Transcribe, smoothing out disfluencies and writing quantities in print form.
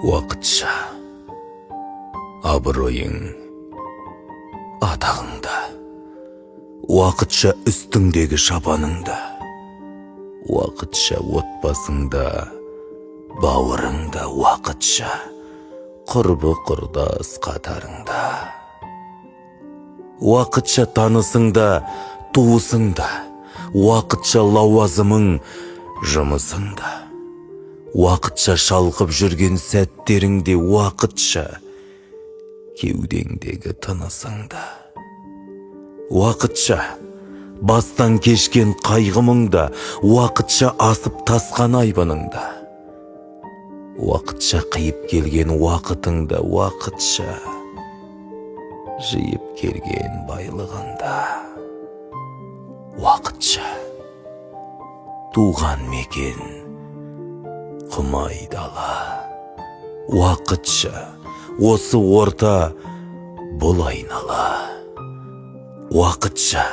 Уақытша абыройың атағыңда, уақытша үстіңдегі шапаныңда, уақытша отбасыңда, бауырыңда, уақытша құрбы құрдас қатарыңда, уақытша танысыңда, туысыңда, уақытша лауазымың жұмысыңда, уақытша шалқып жүрген сәттеріңде, уақытша кеудеңдегі тынысыңда, уақытша бастан кешкен қайғымыңда, уақытша асып тасқан айбыныңда, уақытша қиып келген уақытыңда, уақытша жиып келген байлығында, уақытша туған мекен құмай дала, уақытша осы орта бұл айнала, уақытша